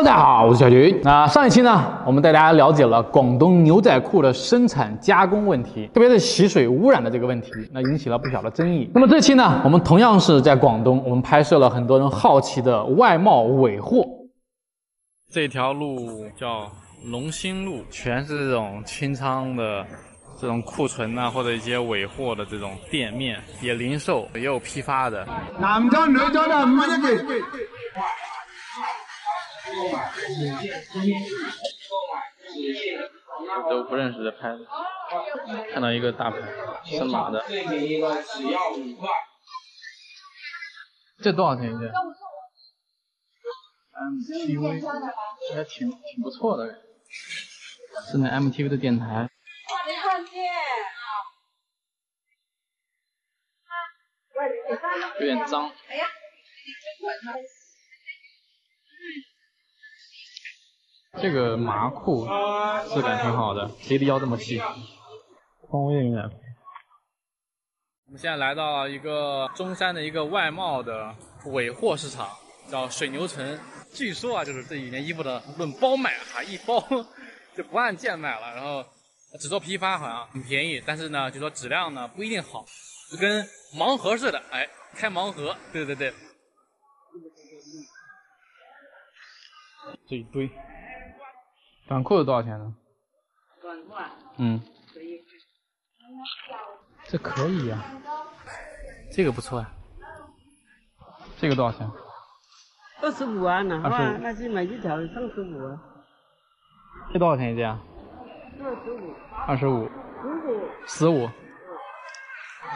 大家好，我是小菊。那上一期呢，我们带大家了解了广东牛仔裤的生产加工问题，特别是洗水污染的这个问题，那引起了不小的争议。那么这期呢，我们同样是在广东，我们拍摄了很多人好奇的外贸尾货。这条路叫龙兴路，全是这种清仓的这种库存啊，或者一些尾货的这种店面，也零售，也有批发的。男裝女裝都係5蚊一件。都不认识的牌子，看到一个大牌，森马的，这多少钱一件？MTV， 还挺不错的，是那 MTV 的电台。有点脏。这个麻裤质感挺好的，谁的腰这么细？匡威的牛仔裤。我们现在来到一个中山的一个外贸的尾货市场，叫水牛城。据说啊，就是这几年衣服的论包买哈，一包就不按件卖了，然后只做批发，好像很便宜，但是呢，就说质量呢不一定好，就跟盲盒似的，哎，开盲盒，对对对，这一堆。短裤子多少钱呢？短裤啊？可以。这可以呀、这个不错呀、这个多少钱25啊，哪怕25那去买一条35啊。这多少钱一件啊？25。15。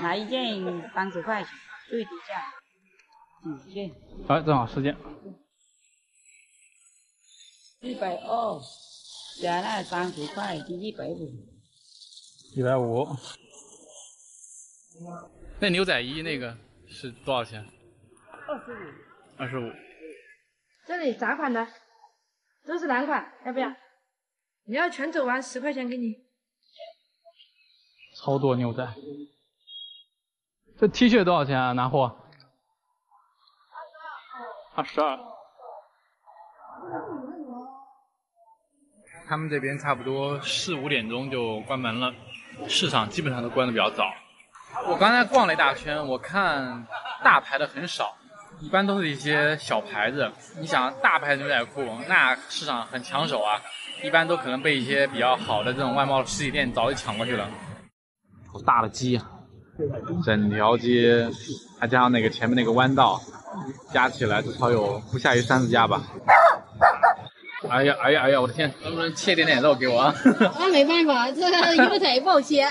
拿一件30块钱，最低价。几件？哎，正好10件。120，加那30块就150。150。那牛仔衣那个是多少钱？25。这里杂款的，都是男款，要不要？你要全走完10块钱给你。超多牛仔。这 T 恤多少钱啊？拿货？22。他们这边差不多4、5点钟就关门了，市场基本上都关得比较早。我刚才逛了一大圈，我看大牌的很少，一般都是一些小牌子。你想大牌牛仔裤，那市场很抢手啊，一般都可能被一些比较好的这种外贸实体店早就抢过去了。好大的鸡啊！整条街，还加上那个前面那个弯道，加起来至少有不下于30家吧。哎呀，我的天，能不能切点肉给我啊？那没办法，这个牛仔不好切。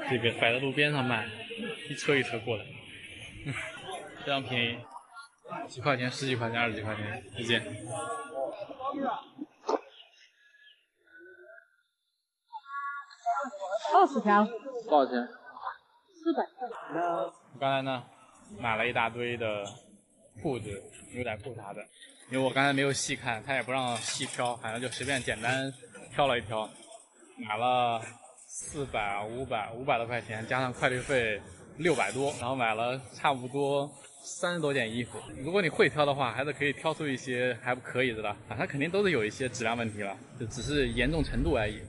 这个摆在路边上卖，一车一车过来，非常便宜，几块钱、10几块钱、20几块钱一件。20条。多少钱？400块。我刚才呢买了一大堆的裤子、牛仔裤啥的，因为我刚才没有细看，他也不让细挑，反正就随便简单挑了一挑，买了400、500多块钱，加上快递费600多，然后买了差不多30多件衣服。如果你会挑的话，还是可以挑出一些还不可以的了啊，它肯定都是有一些质量问题了，就只是严重程度而已。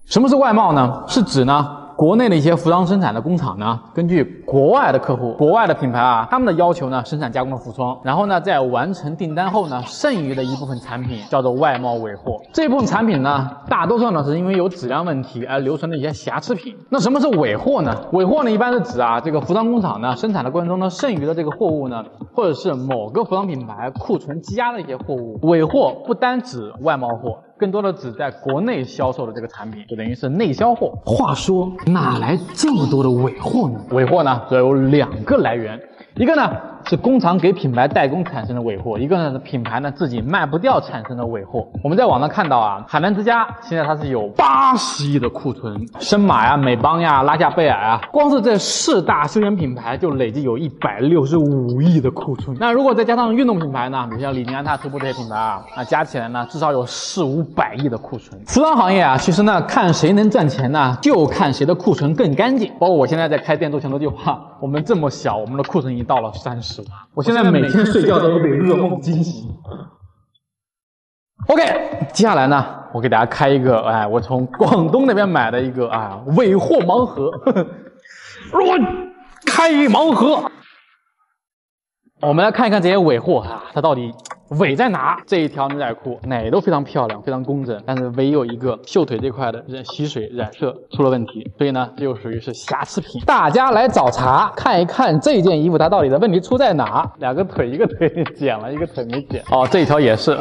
什么是外贸呢？是指呢国内的一些服装生产的工厂呢，根据国外的客户、国外的品牌啊，他们的要求呢，生产加工的服装，然后呢，在完成订单后呢，剩余的一部分产品叫做外贸尾货。这部分产品呢，大多数呢是因为有质量问题而留存的一些瑕疵品。那什么是尾货呢？尾货呢，一般是指啊，这个服装工厂呢生产的过程中呢，剩余的这个货物呢，或者是某个服装品牌库存积压的一些货物。尾货不单指外贸货，更多的指在国内销售的这个产品，就等于是内销货。话说哪来这么多的尾货呢？尾货呢主要有2个来源，一个呢是工厂给品牌代工产生的尾货，一个呢是品牌呢自己卖不掉产生的尾货。我们在网上看到啊，海澜之家现在它是有80亿的库存，深马呀、美邦呀、拉夏贝尔啊，光是这4大休闲品牌就累计有165亿的库存。那如果再加上运动品牌呢，比如像李宁、安踏、徒步这些品牌啊，那加起来呢至少有400-500亿的库存。服装行业啊，其实呢看谁能赚钱呢，就看谁的库存更干净。包括我现在在开店做前头计划，我们这么小，我们的库存已经到了30万。我现在每天睡觉都被噩梦惊醒。OK， 接下来呢，我给大家开一个，我从广东那边买的一个尾货盲盒，开盲盒。我们来看一看这些尾货啊，它到底尾在哪？这一条牛仔裤哪都非常漂亮，非常工整，但是唯有一个袖腿这块的吸水染色出了问题，所以呢，这就属于是瑕疵品。大家来找茬，看一看这件衣服它到底的问题出在哪？2个腿，一个腿剪了，一个腿没剪。哦，这一条也是，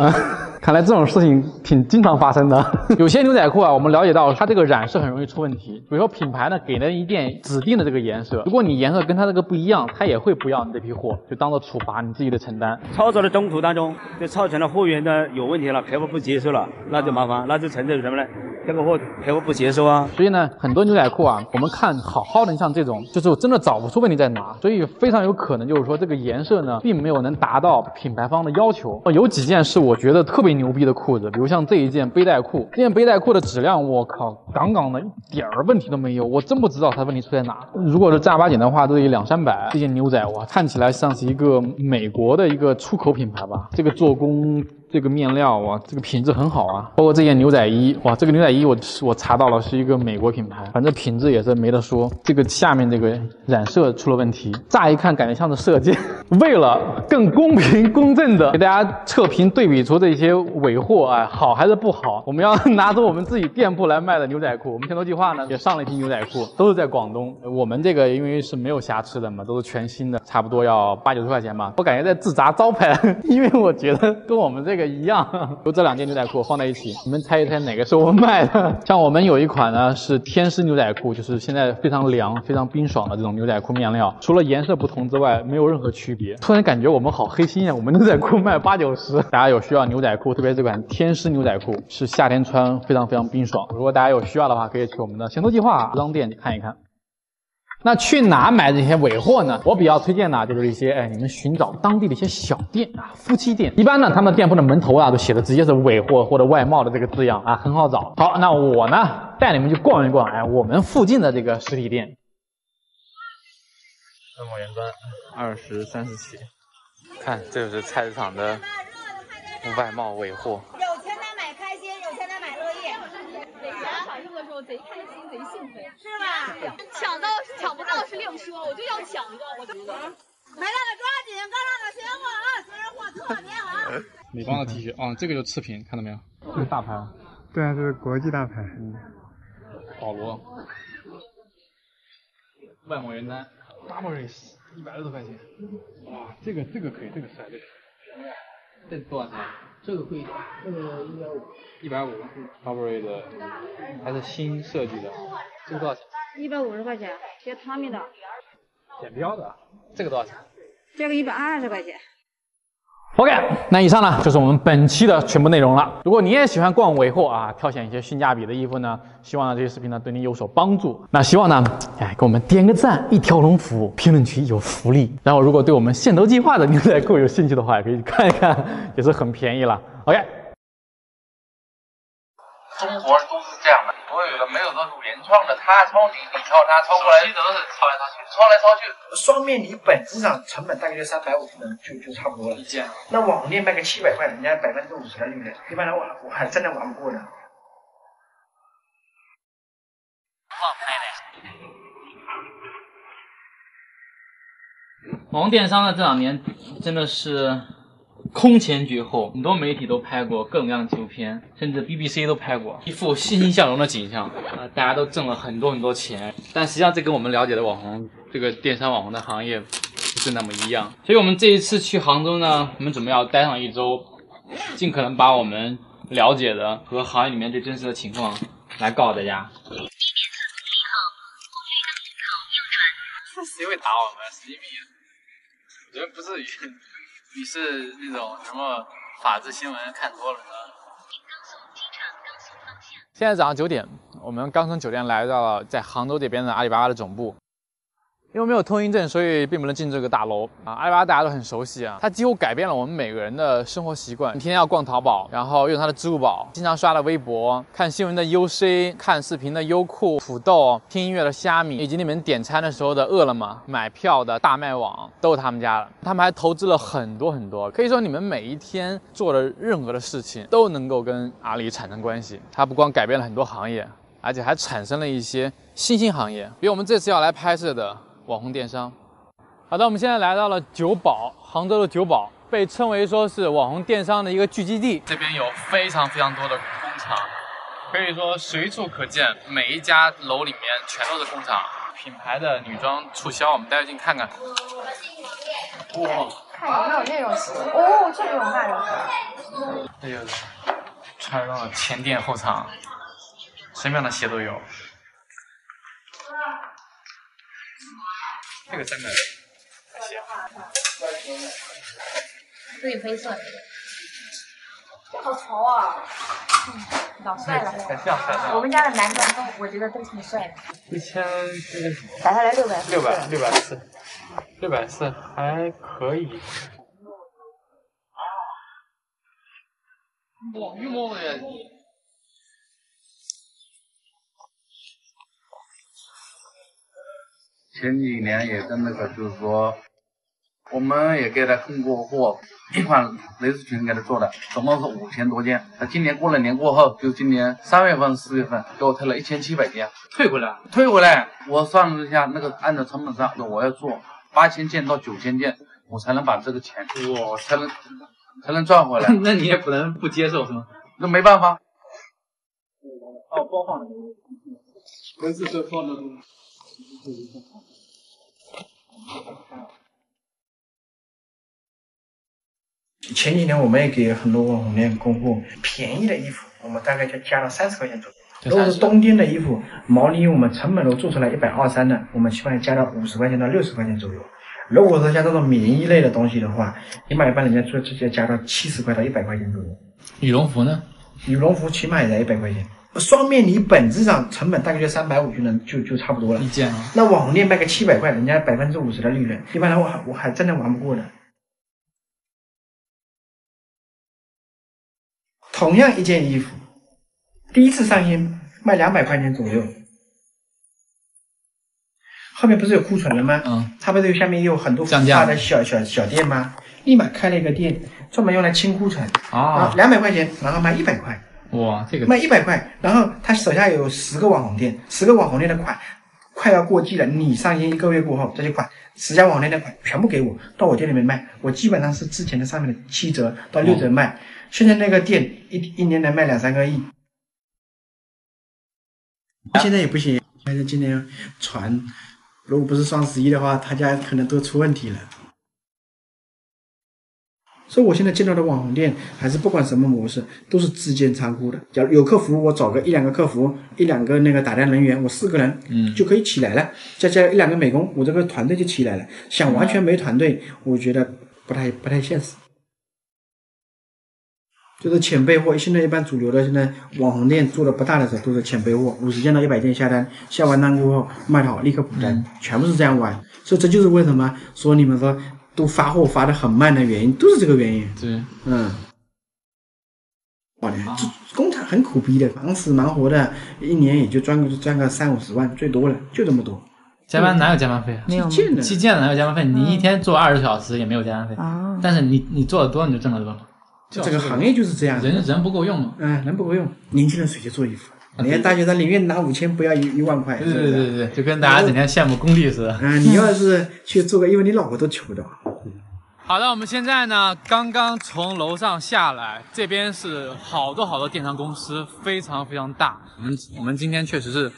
看来这种事情挺经常发生的。有些牛仔裤啊，我们了解到它这个染色很容易出问题，比如说品牌呢给了一件指定的这个颜色，如果你颜色跟它这个不一样，它也会不要你这批货，就当做处罚，你自己的承担。操作的中途当中，就造成了货源的有问题了，客户不接受了，那就麻烦，那就存在什么呢？这个货客户不接受啊。所以呢，很多牛仔裤啊，我们看好好的像这种，就是真的找不出问题在哪，所以非常有可能就是说这个颜色呢，并没有能达到品牌方的要求。有几件是我觉得特别牛逼的裤子，比如像这一件背带裤，这件背带裤的质量，我靠，杠杠的，一点儿问题都没有，我真不知道它问题出在哪。如果是正儿八经的话，都得200-300。这件牛仔哇，看起来像是一个美国的一个出口品牌吧，这个做工。这个面料哇，这个品质很好啊，包括这件牛仔衣哇，这个牛仔衣我查到了是一个美国品牌，反正品质也是没得说。这个下面这个染色出了问题，乍一看感觉像是射箭。为了更公平公正的给大家测评对比出这些尾货好还是不好，我们要拿出我们自己店铺来卖的牛仔裤。我们前头计划呢也上了一批牛仔裤，都是在广东。我们这个因为是没有瑕疵的嘛，都是全新的，差不多要80-90块钱吧。我感觉在自砸招牌，因为我觉得跟我们这个一样。就这2件牛仔裤放在一起，你们猜一猜哪个是我们卖的？像我们有一款呢是天丝牛仔裤，就是现在非常凉、非常冰爽的这种牛仔裤面料，除了颜色不同之外，没有任何区别。突然感觉我们好黑心啊！我们牛仔裤卖80-90，大家有需要牛仔裤，特别这款天丝牛仔裤是夏天穿非常非常冰爽。如果大家有需要的话，可以去我们的前头计划服装店去看一看。那去哪买这些尾货呢？我比较推荐呢，就是一些你们寻找当地的一些小店夫妻店。一般呢，他们店铺的门头都写的直接是尾货或者外贸的这个字样很好找。好，那我呢带你们去逛一逛我们附近的这个实体店。外贸原专20-30起，看这就是菜市场的外贸尾货。有钱难买开心，有钱难买乐意。贼想反应的时候贼开心贼幸福，是吧？抢到抢不到是另说，我就要抢一个，我就没那个抓紧，刚上个新货新人货特别好。李邦的 T 恤这个就是次品，看到没有？这个大牌。对啊，这是国际大牌。保罗。外贸原单 ，Burberry 160多块钱。哇，这个可以，这个帅，这个。这多少钱？这个贵一点，这个150。150。Burberry 的，还是新设计的。这个多少钱？150块钱，写汤米的。剪标的。这个多少钱？这个120块钱。OK， 那以上呢就是我们本期的全部内容了。如果你也喜欢逛尾货挑选一些性价比的衣服呢，希望呢这些视频呢对你有所帮助。那希望呢，给我们点个赞，一条龙服务，评论区有福利。然后如果对我们限头计划的牛仔裤有兴趣的话，也可以看一看，也是很便宜了。OK。中国人都是这样的，所有的没有说是原创的，他抄你，你抄他，抄过来都是抄来抄去，抄来抄去。双面你本质上成本大概就350呢，就差不多了。那网店卖个700块，人家50%的利润，一般人我还真的玩不过呢。网红电商呢这2年真的是空前绝后，很多媒体都拍过各种各样的纪录片，甚至 BBC 都拍过，一副欣欣向荣的景象大家都挣了很多钱。但实际上这跟我们了解的网红这个电商网红的行业不是那么一样。所以我们这一次去杭州呢，我们准备要待上1周，尽可能把我们了解的和行业里面最真实的情况来告诉大家。谁会打我们？神经病！人不至于。你是那种什么法制新闻看多了呢？现在早上9点，我们刚从酒店来到了在杭州这边的阿里巴巴的总部。因为没有通行证，所以并不能进这个大楼啊。阿里巴巴大家都很熟悉啊，它几乎改变了我们每个人的生活习惯。你天天要逛淘宝，然后用它的支付宝，经常刷的微博，看新闻的 UC， 看视频的优酷、土豆，听音乐的虾米，以及你们点餐的时候的饿了么，买票的大麦网，都是他们家的。他们还投资了很多，可以说你们每一天做的任何的事情都能够跟阿里产生关系。它不光改变了很多行业，而且还产生了一些新兴行业，比如我们这次要来拍摄的网红电商。好的，我们现在来到了九堡，杭州的九堡被称为说是网红电商的一个聚集地。这边有非常多的工厂，可以说随处可见，每一家楼里面全都是工厂。品牌的女装促销，我们带进看看。哇，看有没有那种鞋哦，这个有卖的。这就是穿到前店后厂，什么样的鞋都有。这个真的鞋，这个黑色的，好潮啊！老帅了。我们家的男的都，我觉得都挺帅的。1000这个打下来600。640还可以。哇，玉墨的。前几年也跟那个就是说，我们也给他供过货，一款蕾丝裙给他做的，总共是5000多件。他今年过了年过后，就今年3月份、4月份给我退了1700件，退回来。我算了一下，那个按照成本上，我要做8000件到9000件，我才能把这个钱，我才能赚回来。那你也不能不接受是吗？那没办法。哦，包放的，没事，这放的都。前几年我们也给很多网红店供货，便宜的衣服我们大概就加了30块钱左右。如果是冬天的衣服，毛呢我们成本都做出来123的，我们起码加到50块钱到60块钱左右。如果说像这种棉衣类的东西的话，一般人家做直接加到70块到100块钱左右。羽绒服呢？羽绒服起码也在100块钱。双面呢本质上成本大概就350就差不多了。一件啊。那网红店卖个700块，人家50%的利润，一般人我还真的玩不过的。同样一件衣服，第一次上新卖200块钱左右，后面不是有库存了吗？它不是下面有很多复发的小店吗？立马开了一个店，专门用来清库存。200块钱，然后卖100块。哇，这个卖100块，然后他手下有10个网红店，10个网红店的款快要过季了，你上新1个月过后，这些款10家网红店的款全部给我到我店里面卖，我基本上是之前的上面的7折到6折卖。现在那个店一年能卖2-3个亿，现在也不行。但是今年传，如果不是双11的话，他家可能都出问题了。所以我现在见到的网红店，还是不管什么模式，都是自建仓库的。假如有客服，我找个1-2个客服，1-2个那个打单人员，我4个人，就可以起来了。再加1-2个美工，我这个团队就起来了。想完全没团队，我觉得不太现实。就是浅备货，现在一般主流的现在网红店做的不大的时候都是浅备货，50件到100件下单，下完单过后卖的好立刻补单，全部是这样玩。所以这就是为什么说你们说都发货发的很慢的原因，都是这个原因。对，这工厂很苦逼的，忙死忙活的，一年也就赚个30-50万，最多了，就这么多。加班哪有加班费啊？基建哪有加班费？你一天做20小时也没有加班费，但是你做的多你就挣得多。这个行业就是这样，人不够用嘛。人不够用，年轻人谁去做衣服？人家大学生宁愿拿5000，不要1万块。对，就跟大家整天羡慕工地似的。你要是去做个，因为你老婆都求不到。好的，我们现在呢刚刚从楼上下来，这边是好多电商公司，非常大。我们今天确实是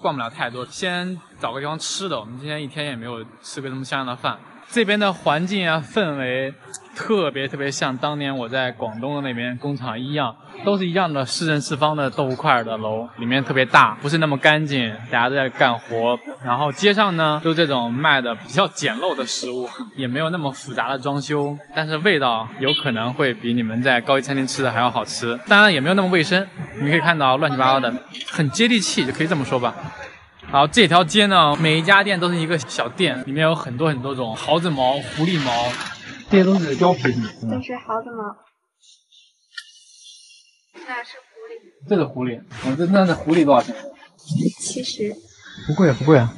逛不了太多，先找个地方吃的。我们今天一天也没有吃过这么香的饭。这边的环境啊、氛围特别像当年我在广东的那边工厂一样，都是一样的四正四方的豆腐块的楼，里面特别大，不是那么干净，大家都在干活。然后街上呢，都这种卖的比较简陋的食物，也没有那么复杂的装修，但是味道有可能会比你们在高级餐厅吃的还要好吃。当然也没有那么卫生，你们可以看到乱七八糟的，很接地气，就可以这么说吧。然后这条街呢，每一家店都是一个小店，里面有很多种狍子毛、狐狸毛，这些都是貂皮。这是狍子毛，那是狐狸。这是狐狸，那是狐狸多少钱？70。不贵不贵啊，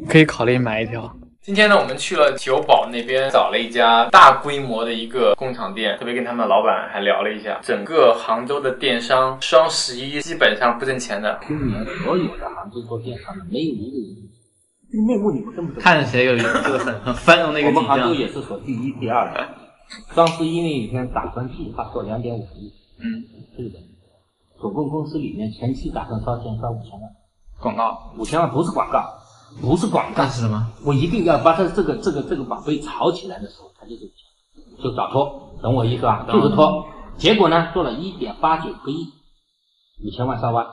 可以考虑买一条。今天呢，我们去了九堡那边找了一家大规模的一个工厂店，特别跟他们的老板还聊了一下。整个杭州的电商双11基本上不挣钱的。今年所有的杭州做电商的没有一个人，内幕你们根本看谁有这个很繁荣的一个景象。我们杭州也是所第一、第二的。双11那一天打算计划做2.5亿，是的。总共公司里面前期打算烧钱烧5000万。广告？5000万不是广告。不是广告，是什么？我一定要把它这个宝贝炒起来的时候，它就挣钱，就找托，懂我意思吧？就是托。结果呢，做了1.89个亿，5000万烧完，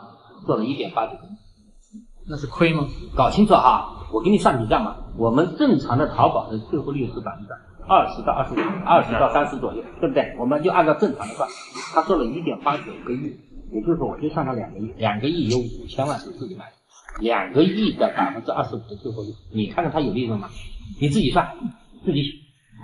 做了1.89个亿，那是亏吗？搞清楚哈，我给你算笔账嘛。我们正常的淘宝的退货率是20%到20%到30%左右，对不对？我们就按照正常的算，他做了1.89个亿，也就是说我就算他2个亿，2个亿有5000万是自己买的。2个亿的25%的退货率，你看看它有利润吗？你自己算，自己选。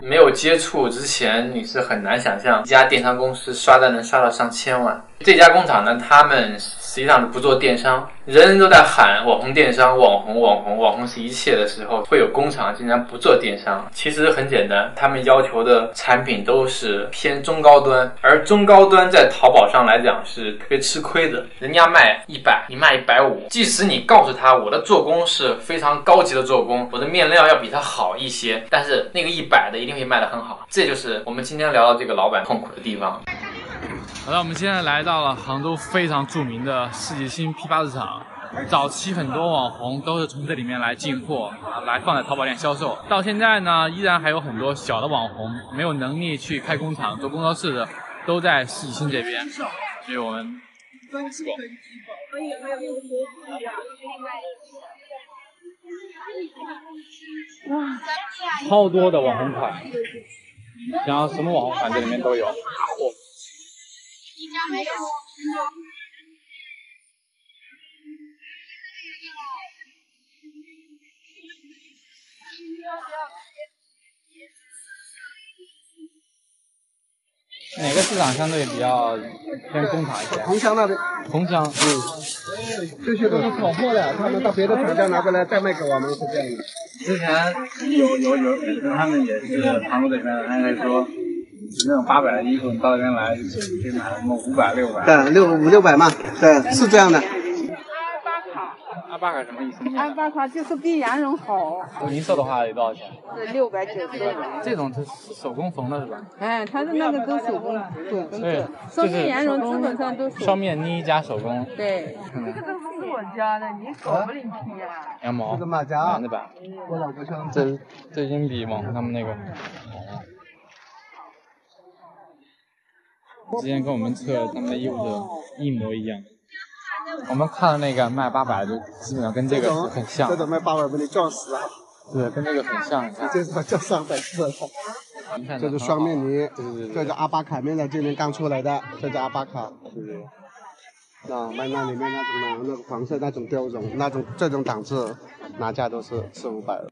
没有接触之前，你是很难想象一家电商公司刷单能刷到上千万。这家工厂呢，他们实际上不做电商，人人都在喊网红电商，网红是一切的时候，会有工厂竟然不做电商。其实很简单，他们要求的产品都是偏中高端，而中高端在淘宝上来讲是特别吃亏的，人家卖100，你卖150，即使你告诉他我的做工是非常高级的做工，我的面料要比他好一些，但是那个100的一定会卖得很好。这就是我们今天聊到这个老板痛苦的地方。好了，我们现在来到了杭州非常著名的世纪星批发市场。早期很多网红都是从这里面来进货，来放在淘宝店销售。到现在呢，依然还有很多小的网红没有能力去开工厂做工作室的，都在世纪星这边。所以我们超多的网红款，然后什么网红款这里面都有，大货。一家没有。哪个市场相对比较偏工厂一些？桐乡那边。桐乡，这些都是炒货的，他们到别的厂家拿过来再卖给我们，是这样的。之前有他们也是杭州这边的，他还说那种800的衣服，你到这边来可以买什么500、600。对，500-600嘛，对，是这样的。阿巴卡什么意思？阿巴卡就是比羊绒好。零售的话得多少钱？是690。这种是手工缝的是吧？哎，它是那个都手工对，双面羊绒基本上都是双面呢加手工。对，这个都是我家的，你搞不灵品啊。羊毛。这个马甲。对吧？我老婆穿。这已经比网红他们那个好了。之前跟我们测他们的衣服是一模一样。我们看的那个卖800就基本上跟这个是很像。这种卖800把你撞死啊！对，跟这个很像。这是叫340的。这是双面呢，这是阿巴卡面料，今年刚出来的，这是阿巴卡。那卖那里面那种呢，那个黄色那种貂绒，那种这种档次，哪家都是400-500的。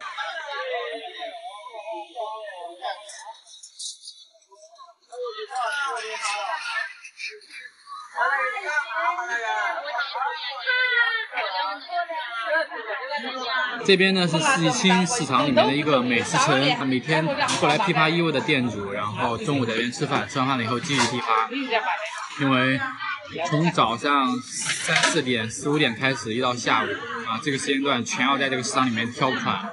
这边呢是世纪星市场里面的一个美食城，每天过来批发衣服的店主，然后中午在这边吃饭，吃完饭了以后继续批发。因为从早上3、4点、4、5点开始，一到下午啊，这个时间段全要在这个市场里面挑款。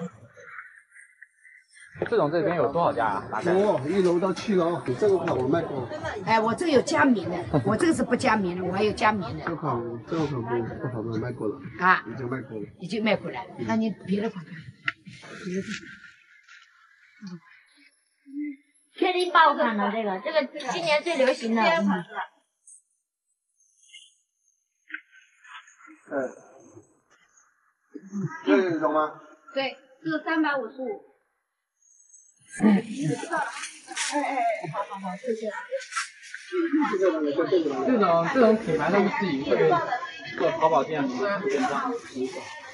这种这边有多少家啊？大概1楼到7楼，这个款我卖过。哎，我这个有加棉的，我这个是不加棉的，我还有加棉的。这款不好卖，卖过了。啊，已经卖过了。已经卖过了，那你别的款看。确定爆款了，这个今年最流行的。这种吗？对，这个355。好，谢谢。这种品牌他们自己会做淘宝店吗？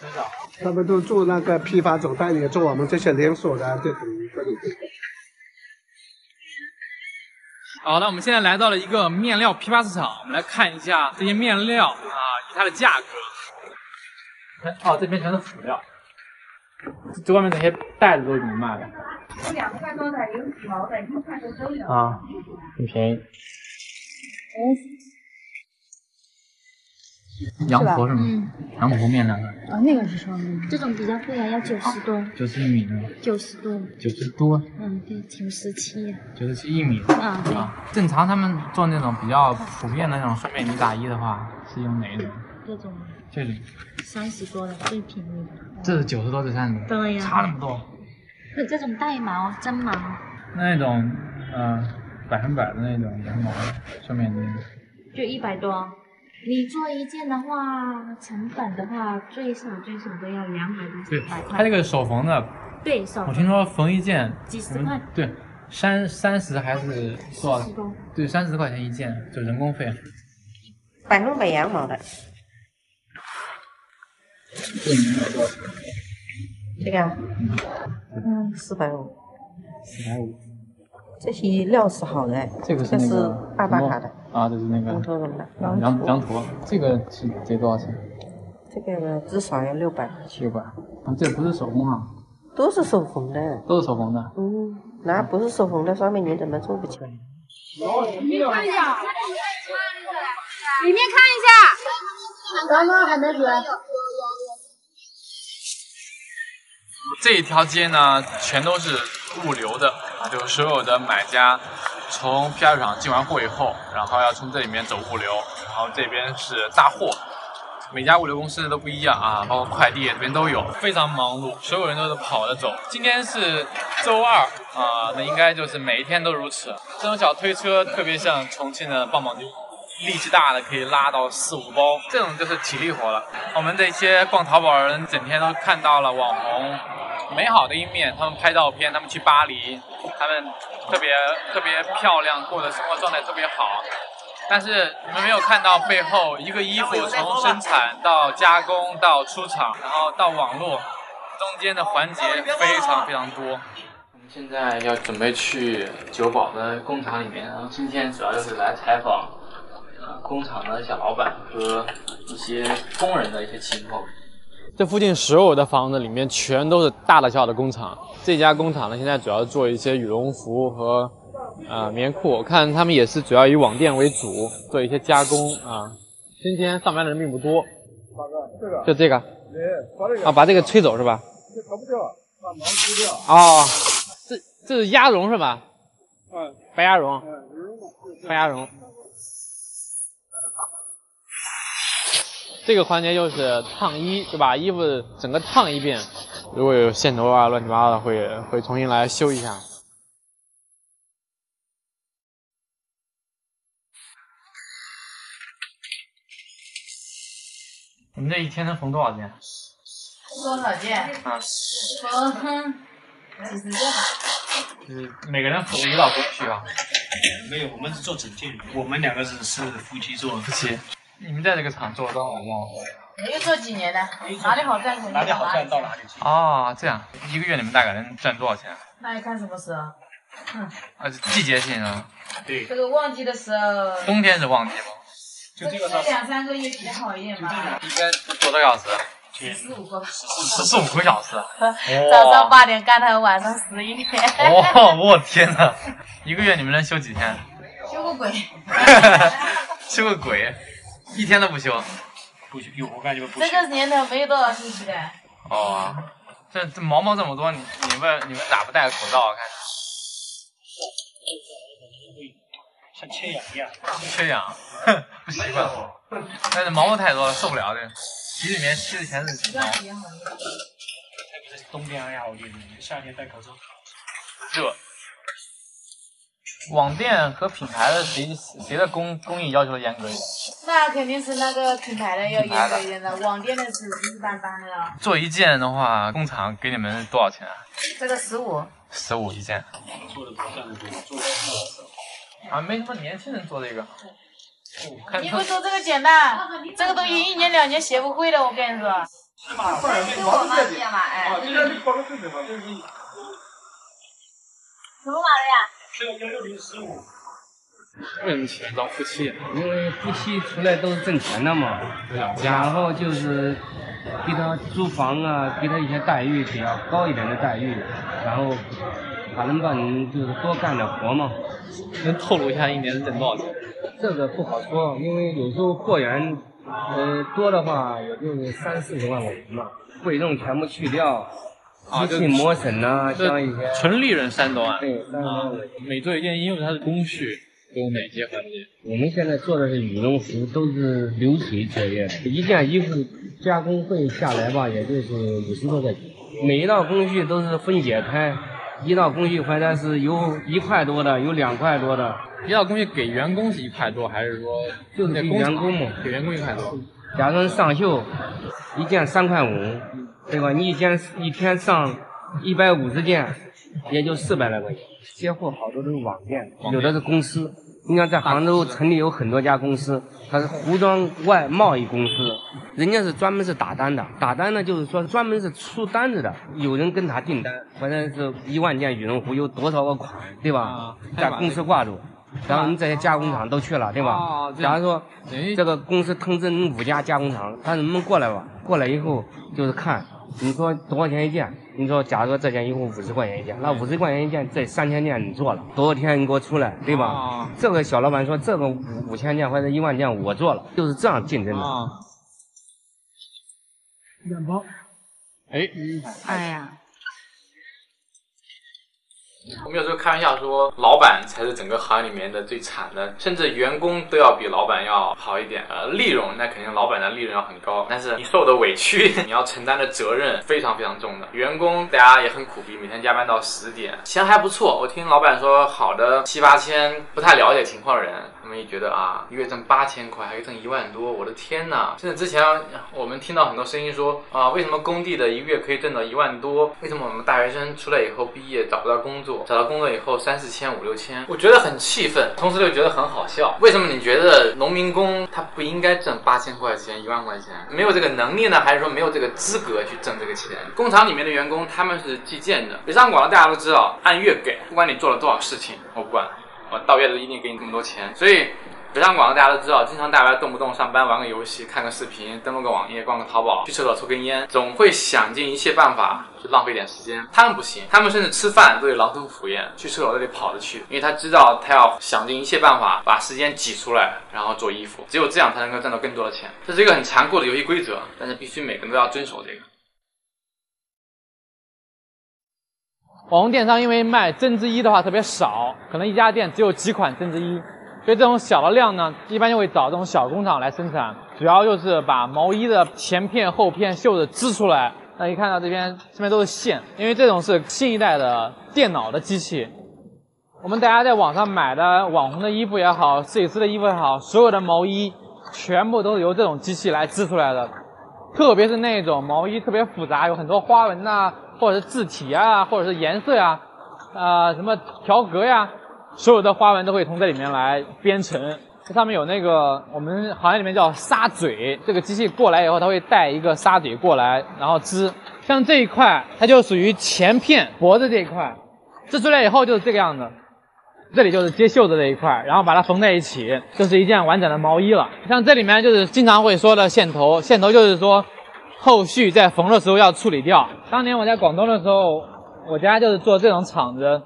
很少。他们都做那个批发总代理，做我们这些连锁的这种。好，那我们现在来到了一个面料批发市场，我们来看一下这些面料啊，以它的价格。哦，这边全是辅料，这外面这些袋子都是怎么卖的？有2块多的，有几毛的，1块多都有。啊，很便宜。羊驼是吗？羊驼面料。哦，那个是双面，这种比较贵啊，要90多。91米呢？90多。90多。对，97。97米。啊，对。正常他们做那种比较普遍的那种顺便呢大衣的话，是用哪一种？这种。这种。30多的最便宜的。这是90多，这30多。对呀。差那么多。这种带毛、真毛。那种100%的那种羊毛顺便呢。就100多。你做一件的话，成本的话，最少都要200到300块。它这个手缝的，对手缝。我听说缝一件几十块。对，30还是多少？对，30块钱一件，就人工费。100%羊毛的。这个？450。450。这些料是好的，这是阿巴卡的啊，这是那个羊驼什么的，羊驼，这个是得多少钱？这个至少要600。600，啊，这不是手工啊？都是手缝的。都是手缝的。那不是手缝的双面你怎么做不起来？里面看一下，里面看一下，刚刚还没准。这一条街呢，全都是物流的啊，就是所有的买家从批发市场进完货以后，然后要从这里面走物流，然后这边是大货。每家物流公司都不一样啊，包括快递这边都有，非常忙碌，所有人都是跑着走。今天是周2啊，那应该就是每一天都如此。这种小推车特别像重庆的棒棒丁，力气大的可以拉到4、5包，这种就是体力活了。我们这些逛淘宝的人整天都看到了网红美好的一面，他们拍照片，他们去巴黎，他们特别漂亮，过的生活状态特别好。但是你们没有看到背后一个衣服从生产到加工到出厂，然后到网络，中间的环节非常多。我们现在要准备去九堡的工厂里面，然后今天主要就是来采访工厂的小老板和一些工人的一些情况。这附近所有的房子里面全都是大的小的工厂，这家工厂呢现在主要做一些羽绒服和棉裤，我看他们也是主要以网店为主，做一些加工啊。今天上班的人并不多。就这个。啊，把这个吹走是吧？搞不掉，把毛吹掉。哦，这是鸭绒是吧？白鸭绒。白鸭绒。这个环节就是烫衣，就把衣服整个烫一遍，如果有线头啊乱七八糟的会重新来修一下。你们这一天能缝多少件？多少件？啊，缝几十件吧。就是每个人缝1到工序啊？没有，我们是做整件，我们2个是夫妻做。夫妻。你们在这个厂做了多少年？没有做几年的，哪里好赚哪里好赚到哪里去。哦，这样，1个月你们大概能赚多少钱？那要看什么时候。季节性啊。对。这个旺季的时候。冬天是旺季吗？就这个2、3个月比较好一点吧。一天多少小时？14、15个。14、15个小时。早上8点干到晚上11点。我天哪！1个月你们能休几天？休个鬼！休个鬼！1天都不休。不休，我感觉不休。这个年头没有多少休息的。哦，这毛毛这么多，你们咋不戴口罩啊？看。像缺氧一样。缺氧，不习惯。但是毛毛太多了，受不了这个。洗里面吸的全是毛。特别是冬天呀，我觉得夏天戴口罩。热。网店和品牌的谁的工艺要求严格一点？那肯定是那个品牌的要严格一点的，网店的是一般般的了。做一件的话，工厂给你们多少钱啊？这个15一件。做的不像那种做啊，没什么年轻人做这个。你不说这个简单，这个东西1年2年学不会的，我跟你说。是我妈这样嘛，哎。什么码的呀？这个1605。为什么起来当夫妻？因为夫妻出来都是挣钱的嘛，然后就是给他租房啊，给他一些待遇比较高一点的待遇，然后还能帮你就是多干点活嘛。能透露一下一年挣多少钱？这个不好说，因为有时候货源多的话，也就是30-40万块钱嘛，费用全部去掉。机器磨损呐，像一些纯利润30多万。对，30多万。每做一件衣服，它的工序都有哪些环节？我们现在做的是羽绒服，都是流水作业，一件衣服加工费下来吧，也就是50多块钱。每一道工序都是分解开，一道工序回来是有1块多的，有2块多的。一道工序给员工是1块多，还是说就是给员工嘛？给员工1块多。假如上绣，一件3块5。对吧？你一天上150件，也就400来块钱。接货好多都是网店，有的是公司。你看在杭州城里有很多家公司，它是服装外贸易公司，人家是专门是打单的。打单呢，就是说专门是出单子的，有人跟他订单，反正是1万件羽绒服有多少个款，对吧？在公司挂住。然后你这些加工厂都去了，对吧？假如说这个公司通知你5家加工厂，他能不能过来吧？过来以后就是看。你说多少钱一件？你说，假如说这件衣服50块钱一件，那50块钱一件，这3000件你做了，多少天你给我出来，对吧？这个小老板说，这个5000件或者1万件我做了，就是这样竞争的。面包。哎呀。我们有时候开玩笑说，老板才是整个行业里面的最惨的，甚至员工都要比老板要好一点。利润那肯定老板的利润要很高，但是你受的委屈，你要承担的责任非常非常重的。员工大家也很苦逼，每天加班到10点，钱还不错。我听老板说，好的7、8千，不太了解情况的人，他们也觉得啊，一月挣8000块，还可以挣1万多，我的天哪！甚至之前我们听到很多声音说啊，为什么工地的一个月可以挣到1万多？为什么我们大学生出来以后毕业找不到工作？找到工作以后3、4千、5、6千，我觉得很气愤，同时又觉得很好笑。为什么你觉得农民工他不应该挣8000块钱、1万块钱？没有这个能力呢，还是说没有这个资格去挣这个钱？工厂里面的员工他们是计件的，北上广的大家都知道，按月给，不管你做了多少事情，我不管，我到月都一定给你这么多钱。所以北上广的大家都知道，经常大家动不动上班玩个游戏、看个视频、登录个网页、逛个淘宝、去厕所抽根烟，总会想尽一切办法去浪费点时间。他们不行，他们甚至吃饭都得狼吞虎咽，去厕所都得跑着去，因为他知道他要想尽一切办法把时间挤出来，然后做衣服，只有这样才能够挣到更多的钱。这是一个很残酷的游戏规则，但是必须每个人都要遵守这个。网红电商因为卖针织衣的话特别少，可能一家店只有几款针织衣。所以这种小的量呢，一般就会找这种小工厂来生产，主要就是把毛衣的前片、后片、袖子织出来。那一看到这边都是线，因为这种是新一代的电脑的机器。我们大家在网上买的网红的衣服也好，设计师的衣服也好，所有的毛衣全部都是由这种机器来织出来的。特别是那种毛衣特别复杂，有很多花纹呐，或者是字体啊，或者是颜色呀，什么条格呀。所有的花纹都会从这里面来编程，这上面有那个我们行业里面叫砂嘴，这个机器过来以后，它会带一个砂嘴过来，然后织。像这一块，它就属于前片脖子这一块，织出来以后就是这个样子。这里就是接袖子这一块，然后把它缝在一起，就是一件完整的毛衣了。像这里面就是经常会说的线头，线头就是说后续在缝的时候要处理掉。当年我在广东的时候，我家就是做这种厂子。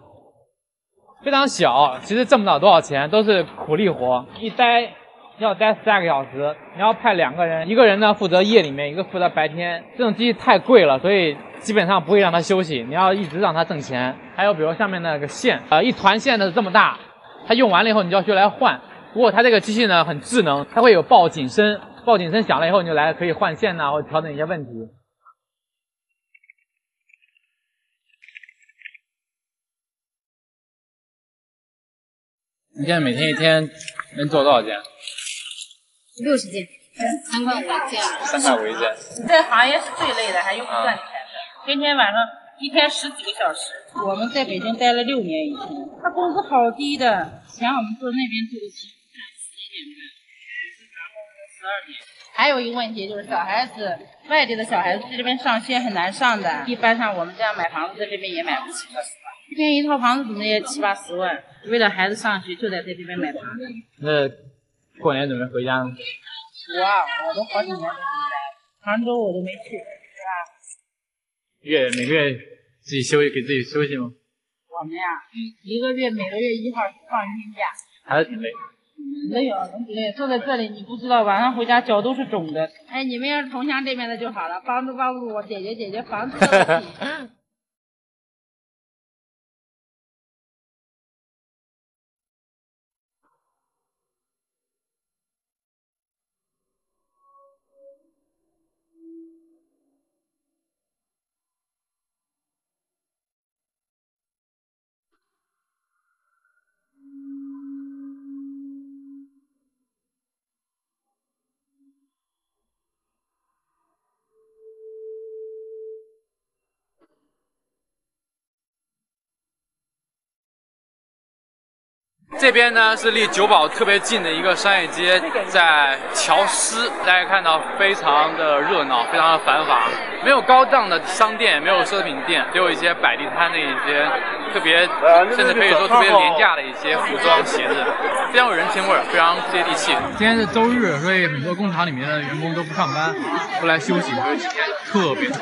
非常小，其实挣不了多少钱，都是苦力活，一待要待12个小时，你要派2个人，一个人呢负责夜里面，一个负责白天。这种机器太贵了，所以基本上不会让它休息，你要一直让它挣钱。还有比如下面那个线，一团线的这么大，它用完了以后你就要去来换。不过它这个机器呢很智能，它会有报警声，报警声响了以后你就来可以换线呐，或者调整一些问题。你现在每天一天能做多少件？60件，3块5一件。3块5一件。你这行业是最累的，还用不赚钱的，天天晚上一天10几个小时。我们在北京待了6年以前，他工资好低的，前我们坐那边坐的11点半，12点。还有一个问题就是小孩子，外地的小孩子在这边上学很难上的，一般像我们这样买房子在这边也买不起了。这边一套房子怎么也7、80万，为了孩子上学就在这边买房子。那过年准备回家呢？我都好几年没回来，杭州我都没去，是吧？每个月自己给自己休息吗？我们呀，每个月1号放1天假，还是挺累。累啊，能不累？坐在这里你不知道，晚上回家脚都是肿的。哎，你们要是同乡这边的就好了，帮助我解决房子的问题。这边呢是离酒保特别近的一个商业街，在乔师，大家看到非常的热闹，非常的繁华，没有高档的商店，没有奢侈品店，只有一些摆地摊的一些特别，甚至可以说特别廉价的一些服装鞋子，非常有人情味，非常接地气。今天是周日，所以很多工厂里面的员工都不上班，都来休息，所以今天特别热闹。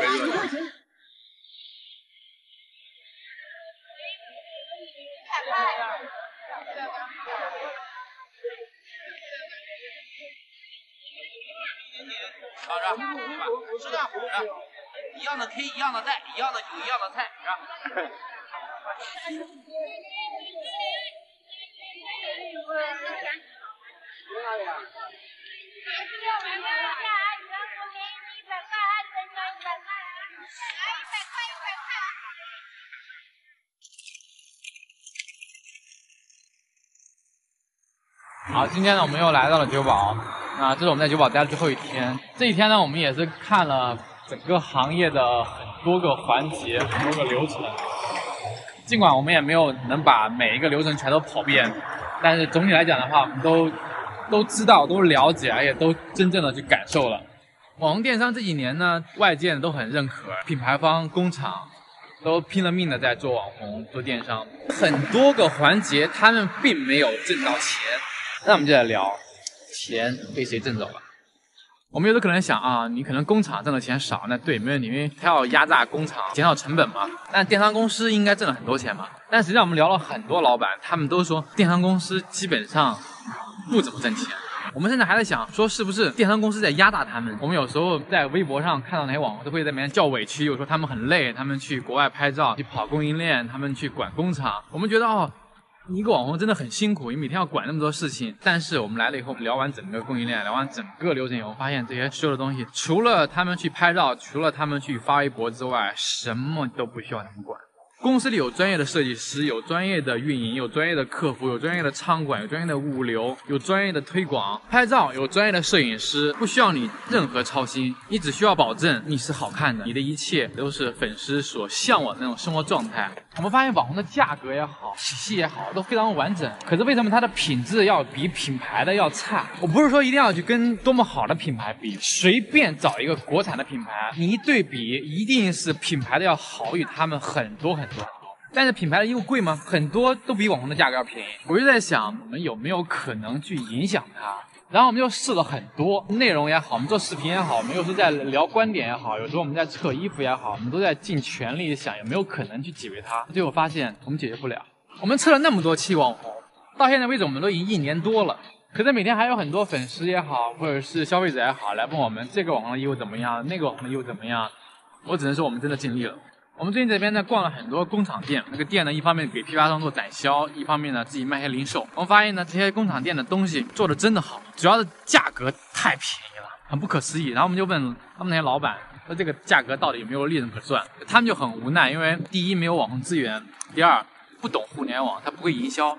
是这样，一样的 K， 一样的带，一样的酒，一样的菜，是吧？好，今天呢，我们又来到了酒保。这是我们在酒保待的最后一天。这一天呢，我们也是看了整个行业的很多个环节、很多个流程。尽管我们也没有能把每一个流程全都跑遍，但是总体来讲的话，我们都知道、都了解，而且都真正的去感受了。网红电商这几年呢，外界都很认可，品牌方、工厂都拼了命的在做网红、做电商，很多个环节他们并没有挣到钱。那我们就来聊。钱被谁挣走了？我们有的可能想啊，你可能工厂挣的钱少，那对，没问题，因为他要压榨工厂，减少成本嘛。但电商公司应该挣了很多钱嘛。但实际上我们聊了很多老板，他们都说电商公司基本上不怎么挣钱。我们现在还在想说，是不是电商公司在压榨他们？我们有时候在微博上看到那些网红都会在里面叫委屈，有时候他们很累，他们去国外拍照，去跑供应链，他们去管工厂。我们觉得哦。一个网红真的很辛苦，你每天要管那么多事情。但是我们来了以后，聊完整个供应链，聊完整个流程以后，发现这些所有的东西，除了他们去拍照，除了他们去发微博之外，什么都不需要他们管。公司里有专业的设计师，有专业的运营，有专业的客服，有专业的仓管，有专业的物流，有专业的推广，拍照有专业的摄影师，不需要你任何操心，你只需要保证你是好看的，你的一切都是粉丝所向往的那种生活状态。我们发现网红的价格也好，体系也好，都非常完整。可是为什么它的品质要比品牌的要差？我不是说一定要去跟多么好的品牌比，随便找一个国产的品牌，你一对比，一定是品牌的要好于他们很多。但是品牌的衣服贵吗？很多都比网红的价格要便宜。我就在想，我们有没有可能去影响它？然后我们就试了很多内容也好，我们做视频也好，我们有时候在聊观点也好，有时候我们在测衣服也好，我们都在尽全力想有没有可能去解决它。最后发现我们解决不了。我们测了那么多期网红，到现在为止我们都已经1年多了，可是每天还有很多粉丝也好，或者是消费者也好来问我们这个网红的衣服怎么样，那个网红的衣服怎么样。我只能说我们真的尽力了。我们最近这边呢逛了很多工厂店，那个店呢一方面给批发商做展销，一方面呢自己卖些零售。我们发现呢这些工厂店的东西做的真的好，主要的价格太便宜了，很不可思议。然后我们就问他们那些老板说这个价格到底有没有利润可赚？他们就很无奈，因为第一没有网红资源，第二不懂互联网，他不会营销。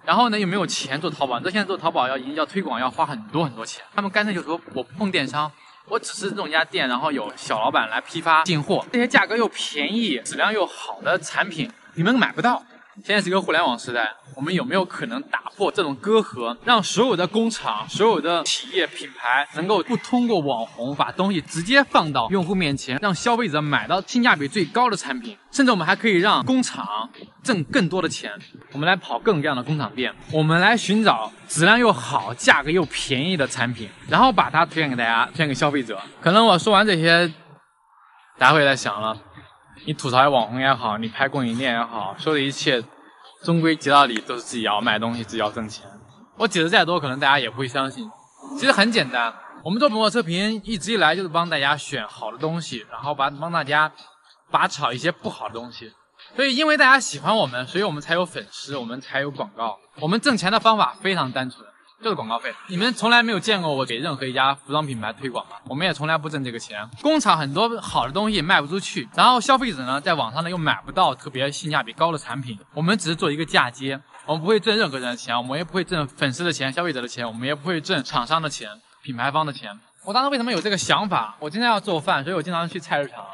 然后呢又没有钱做淘宝，你知道现在做淘宝要推广要花很多钱，他们干脆就说我不碰电商，我只是弄一家店，然后有小老板来批发进货，这些价格又便宜、质量又好的产品你们买不到。现在是一个互联网时代，我们有没有可能打破这种隔阂，让所有的工厂、所有的企业品牌能够不通过网红把东西直接放到用户面前，让消费者买到性价比最高的产品，甚至我们还可以让工厂挣更多的钱。我们来跑各种各样的工厂店，我们来寻找质量又好、价格又便宜的产品，然后把它推荐给大家，推荐给消费者。可能我说完这些，大家会在想了。你吐槽网红也好，你拍供应链也好，说的一切，终归结到底都是自己要卖东西，自己要挣钱。我解释再多，可能大家也不会相信。其实很简单，我们做本货测评一直以来就是帮大家选好的东西，然后帮大家拔草一些不好的东西。所以因为大家喜欢我们，所以我们才有粉丝，我们才有广告。我们挣钱的方法非常单纯。就是广告费，你们从来没有见过我给任何一家服装品牌推广吧？我们也从来不挣这个钱。工厂很多好的东西卖不出去，然后消费者呢在网上呢又买不到特别性价比高的产品，我们只是做一个嫁接，我们不会挣任何人的钱，我们也不会挣粉丝的钱、消费者的钱，我们也不会挣厂商的钱、品牌方的钱。我当时为什么有这个想法？我今天要做饭，所以我经常去菜市场。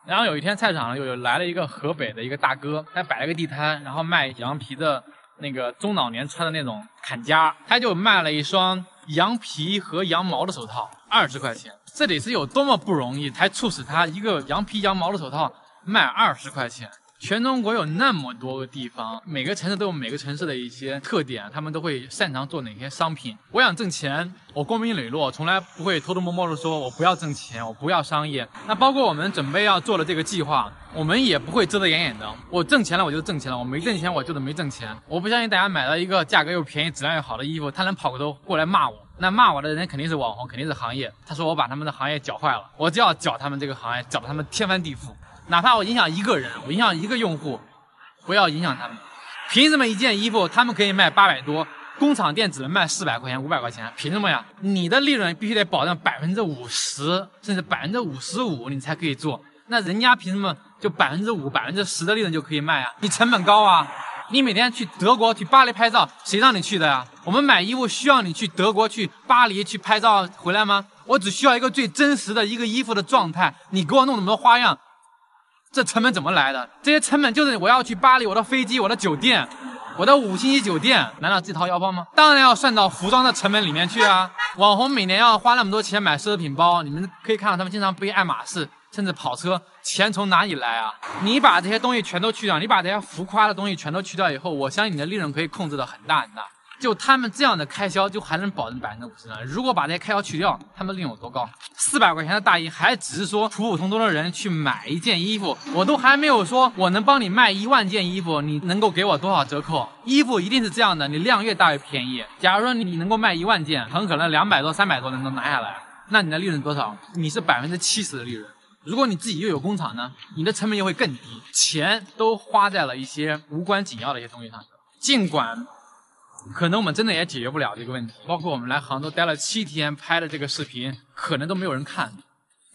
然后有一天菜市场有来了一个河北的一个大哥，他摆了个地摊，然后卖羊皮的。那个中老年穿的那种坎肩，他就卖了一双羊皮和羊毛的手套，20块钱。这得是有多么不容易，才促使他一个羊皮羊毛的手套卖20块钱。全中国有那么多个地方，每个城市都有每个城市的一些特点，他们都会擅长做哪些商品。我想挣钱，我光明磊落，从来不会偷偷摸摸的说我不要挣钱，我不要商业。那包括我们准备要做的这个计划，我们也不会遮遮掩掩的。我挣钱了我就挣钱了，我没挣钱我就是没挣钱。我不相信大家买到一个价格又便宜、质量又好的衣服，他能跑过头过来骂我。那骂我的人肯定是网红，肯定是行业。他说我把他们的行业搅坏了，我就要搅他们这个行业，搅得他们天翻地覆。哪怕我影响一个人，我影响一个用户，不要影响他们。凭什么一件衣服他们可以卖800多，工厂店只能卖400块钱、500块钱？凭什么呀？你的利润必须得保证50%，甚至55%，你才可以做。那人家凭什么就5%、10%的利润就可以卖啊？你成本高啊！你每天去德国、去巴黎拍照，谁让你去的呀？我们买衣服需要你去德国、去巴黎去拍照回来吗？我只需要一个最真实的一个衣服的状态，你给我弄那么多花样。这成本怎么来的？这些成本就是我要去巴黎，我的飞机、我的酒店、我的5星级酒店，难道自己掏腰包吗？当然要算到服装的成本里面去啊！网红每年要花那么多钱买奢侈品包，你们可以看到他们经常背爱马仕，甚至跑车，钱从哪里来啊？你把这些东西全都去掉，你把这些浮夸的东西全都去掉以后，我相信你的利润可以控制得很大很大。就他们这样的开销，就还能保证50%呢。如果把这些开销去掉，他们利润有多高？400块钱的大衣，还只是说普普通通的人去买一件衣服，我都还没有说我能帮你卖1万件衣服，你能够给我多少折扣？衣服一定是这样的，你量越大越便宜。假如说你能够卖1万件，很可能200多、300多能拿下来，那你的利润多少？你是70%的利润。如果你自己又有工厂呢，你的成本又会更低，钱都花在了一些无关紧要的一些东西上。尽管可能我们真的也解决不了这个问题，包括我们来杭州待了7天拍的这个视频，可能都没有人看。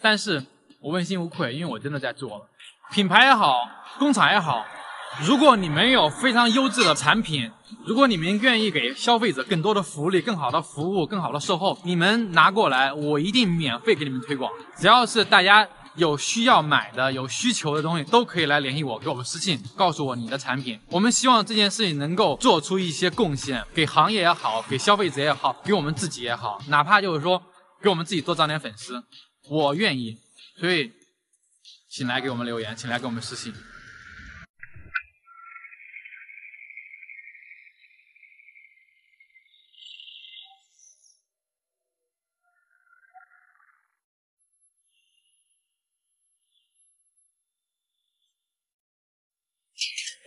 但是我问心无愧，因为我真的在做了。品牌也好，工厂也好，如果你们有非常优质的产品，如果你们愿意给消费者更多的福利、更好的服务、更好的售后，你们拿过来，我一定免费给你们推广。只要是大家有需要买的、有需求的东西，都可以来联系我，给我们私信，告诉我你的产品。我们希望这件事情能够做出一些贡献，给行业也好，给消费者也好，给我们自己也好，哪怕就是说给我们自己多涨点粉丝，我愿意。所以，请来给我们留言，请来给我们私信。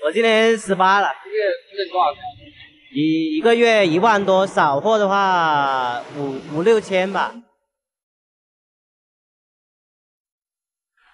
我今年18了，一个月挣多少钱？一个月1万多，少货的话5、6千吧。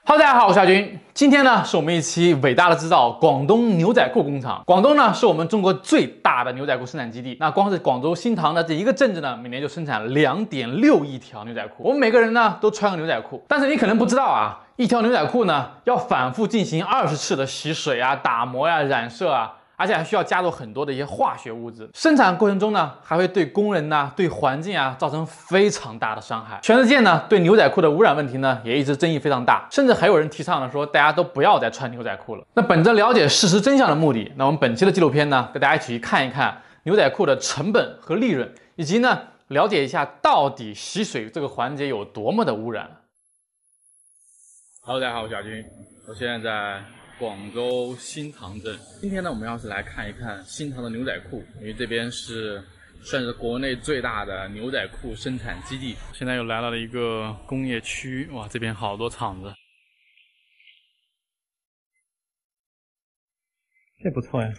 Hello， 大家好，我是亚军。今天呢，是我们一期伟大的制造广东牛仔裤工厂。广东呢，是我们中国最大的牛仔裤生产基地。那光是广州新塘的这一个镇子呢，每年就生产2.6亿条牛仔裤。我们每个人呢，都穿个牛仔裤。但是你可能不知道啊，一条牛仔裤呢，要反复进行20次的洗水啊、打磨呀、染色啊。而且还需要加入很多的一些化学物质。生产过程中呢，还会对工人呐、对环境啊造成非常大的伤害。全世界呢对牛仔裤的污染问题呢也一直争议非常大，甚至还有人提倡了说大家都不要再穿牛仔裤了。那本着了解事实真相的目的，那我们本期的纪录片呢，带大家一起去看一看牛仔裤的成本和利润，以及呢了解一下到底洗水这个环节有多么的污染。Hello， 大家好，我是小军，我现在在广州新塘镇。今天呢，我们要是来看一看新塘的牛仔裤，因为这边算是国内最大的牛仔裤生产基地。现在又来到了一个工业区，哇，这边好多厂子，这不错呀。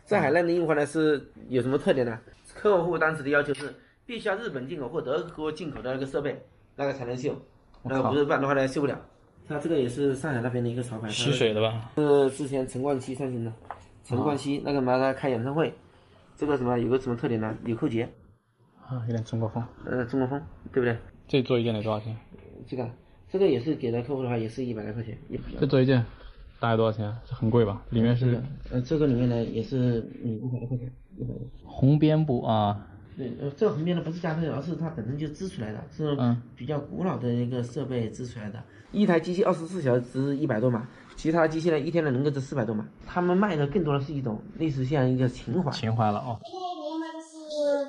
在海内的印花呢是有什么特点呢？客户当时的要求是必须要日本进口或德国进口的那个设备，那个才能绣，不是不然的话呢绣不了。它这个也是上海那边的一个潮牌，吸水的吧？是之前陈冠希上行的，陈冠希那个嘛，他开演唱会，这个什么有个什么特点呢？纽扣结，啊，有点中国风。中国风，对不对？这做一件得多少钱？这个也是给到客户的话，也是100来块钱。这做一件大概多少钱？这很贵吧？里面是这个里面呢也是100来块钱。红边布啊。对，这个红边的不是加配，而是它本身就织出来的，是比较古老的一个设备织出来的。一台机器24小时织100多码，其他机器呢一天呢能够织400多码。他们卖的更多的是一种类似像一个情怀。情怀了哦。我卖的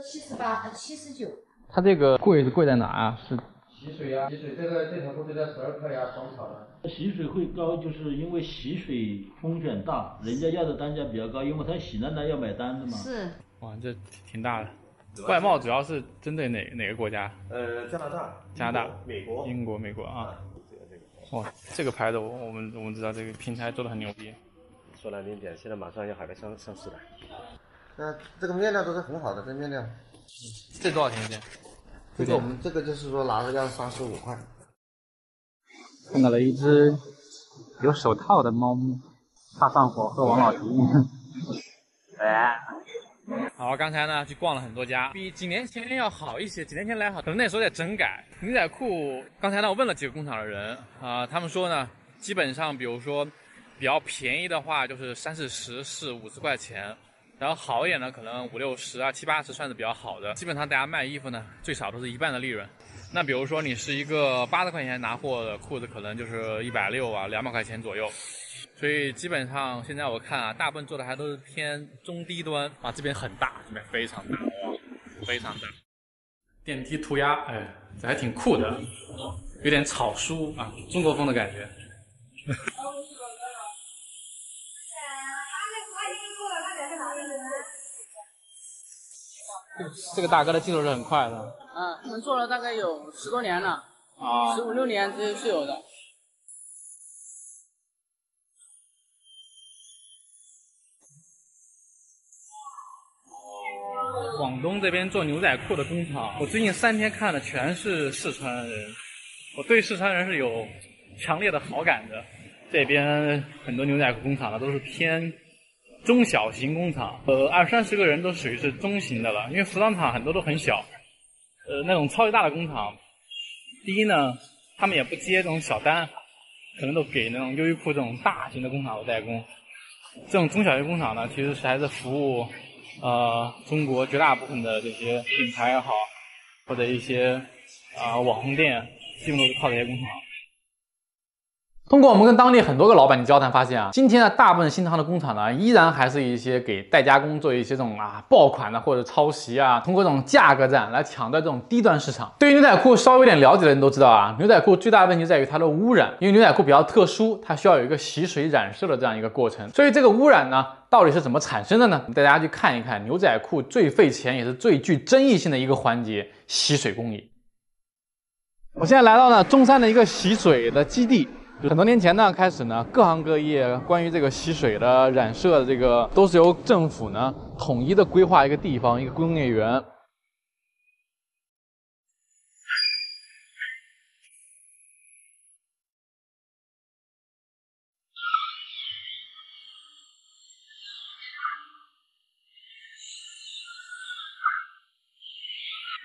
是78、79。它这个贵是贵在哪啊？是洗水呀，洗水这条裤子在12克呀，双草的。洗水会高，就是因为洗水风险大，人家要的单价比较高，因为他洗了呢要买单的嘛。是。哇，这挺大的。外贸主要是针对哪个国家？加拿大、美国、英国、美国啊。哇，这个牌子我们知道，这个平台做的很牛逼。说难听点，现在马上要海外上市了。这个面料都是很好的，这面料。这多少钱一件？这个我们这个就是说拿着要35块。看到了一只有手套的猫咪，怕上火，和王老吉。好，刚才呢去逛了很多家，比几年前要好一些。几年前来好，可能那时候在整改牛仔裤。刚才呢我问了几个工厂的人他们说呢，基本上比如说比较便宜的话就是30、40、50块钱，然后好一点呢可能50、60啊、70、80算是比较好的。基本上大家卖衣服呢最少都是1半的利润。那比如说你是一个80块钱拿货的裤子，可能就是160啊、200块钱左右。所以基本上现在我看啊，大部分做的还都是偏中低端啊。这边很大，这边非常大，非常大。电梯涂鸦，哎，这还挺酷的，有点草书啊，中国风的感觉。这个大哥的技术是很快的。我们做了大概有10多年了，15、16年这是有的。广东这边做牛仔裤的工厂，我最近3天看的全是四川人，我对四川人是有强烈的好感的。这边很多牛仔裤工厂呢都是偏中小型工厂，20、30个人都属于是中型的了，因为服装厂很多都很小。那种超级大的工厂，第一呢，他们也不接这种小单，可能都给那种优衣库这种大型的工厂的代工。这种中小型工厂呢，其实还是服务中国绝大部分的这些品牌也好，或者一些网红店，基本都是靠这些工厂。通过我们跟当地很多个老板的交谈发现今天呢，大部分新塘的工厂呢，依然还是一些给代加工做一些这种爆款的或者抄袭通过这种价格战来抢占这种低端市场。对于牛仔裤稍微有点了解的人都知道牛仔裤最大的问题在于它的污染，因为牛仔裤比较特殊，它需要有一个洗水染色的这样一个过程。所以这个污染呢，到底是怎么产生的呢？带大家去看一看牛仔裤最费钱也是最具争议性的一个环节——洗水工艺。我现在来到了中山的一个洗水的基地。很多年前呢，开始呢，各行各业关于这个洗水的染色的这个，都是由政府呢统一的规划一个地方，一个工业园。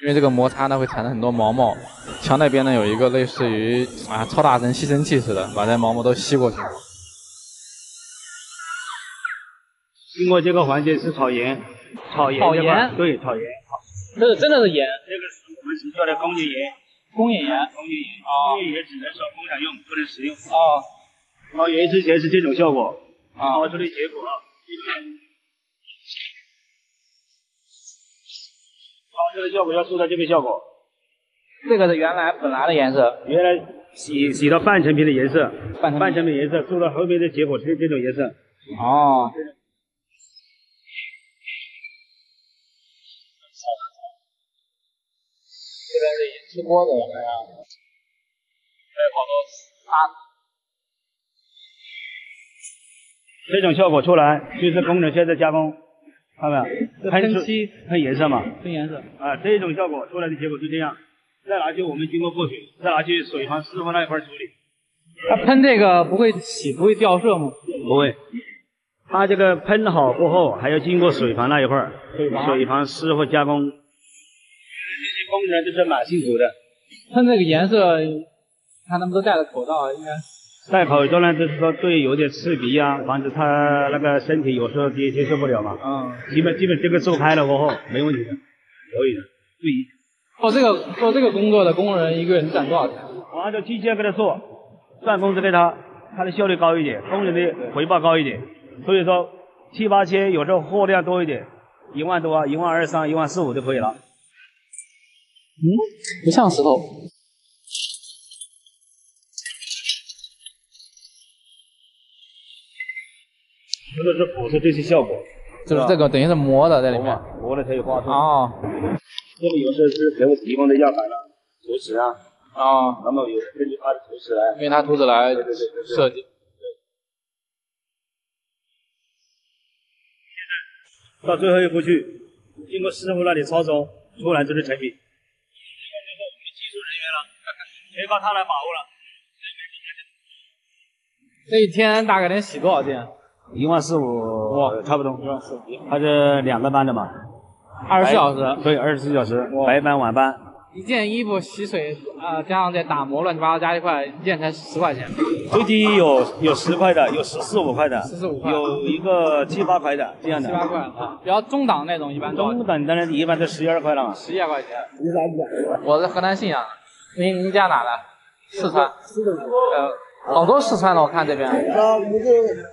因为这个摩擦呢会产生很多毛毛，墙那边呢有一个类似于超大层吸尘器似的，把这毛毛都吸过去。经过这个环节是炒盐，炒盐这块对，炒盐。这是真的是盐，这个是我们制作的工业盐。工业盐，工业盐只能说工厂用，不能食用。哦。炒盐之前是这种效果，炒出的结果，炒出的效果要做到这个效果。这个是本来的颜色，原来洗到半成品的颜色，半成品颜色做到后面的结果是这种颜色。哦。这边是盐吃锅子，好像还有好多沙。这种效果出来，就是工人现在加工，看到没有？喷颜色嘛，喷颜色。啊，这种效果出来的结果是这样，再拿去我们经过过水，再拿去水房师傅那一块处理。它喷这个不会起，不会掉色吗？不会。它这个喷好过后，还要经过水房那一块，水房师傅加工。这些工人都是蛮辛苦的。喷这个颜色，看他们都戴着口罩，应该。戴口罩呢，就是说对有点刺鼻啊，防止他那个身体有时候接受不了嘛。基本这个做开了过后没问题的，可以的。做这个工作的工人一个人赚多少钱？我按照机械给他做，赚工资给他，他的效率高一点，工人的回报高一点。所以说7、8千，有时候货量多一点，1万多啊，12000、14000就可以了。不像石头。这个是辅助这些效果，就是这个等于是磨的在里面，磨的才有画出。哦。这里有时候是给我提供的样板了，图纸啊。那么有根据他的图纸来，根据他图纸来设计。到最后一步去，经过师傅那里操作，出来就是成品。这个就是我们的技术人员了，全靠他来把握了。这一天大概能洗多少件？14000，差不多。它是2个班的嘛，24小时。对，24小时，白班晚班。一件衣服洗水加上再打磨乱七八糟加一块，一件才10块钱。最低有10块的，有14、5块的，14、5块，有一个7、8块的这样的。7、8块啊，比较中档那种一般。中等的呢，一般都11、2块了嘛。11、2块钱。我是河南信阳，您家哪的？四川。好多四川的，我看这边。我们这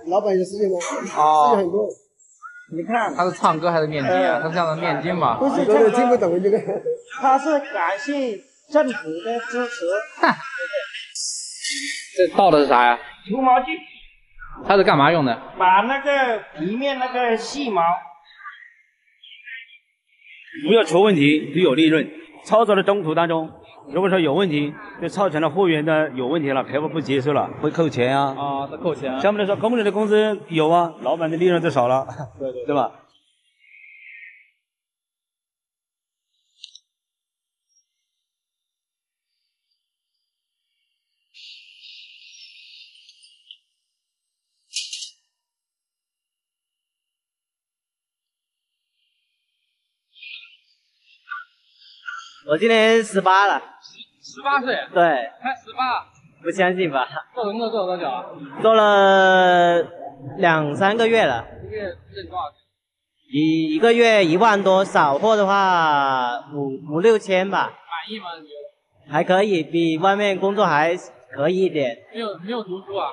老板也是这个，事情很多。你看他是唱歌还是念经啊？他是像是念经吧？不是，这听不懂这个。他是感谢政府的支持。这倒的是啥呀？除毛剂。它是干嘛用的？把那个皮面那个细毛。不要出问题就有利润，操作的中途当中。如果说有问题，就造成了货源的有问题了，客户不接受了，会扣钱啊。这扣钱。相对来说，工人的工资有啊，老板的利润就少了，对吧？我今年18了。18岁？对。才18？不相信吧？做工作做了多久啊？做了2、3个月了。一个月挣多少钱？一个月1万多，少货的话5、6千吧。满意吗？你觉得？还可以，比外面工作还可以一点。没有读书啊？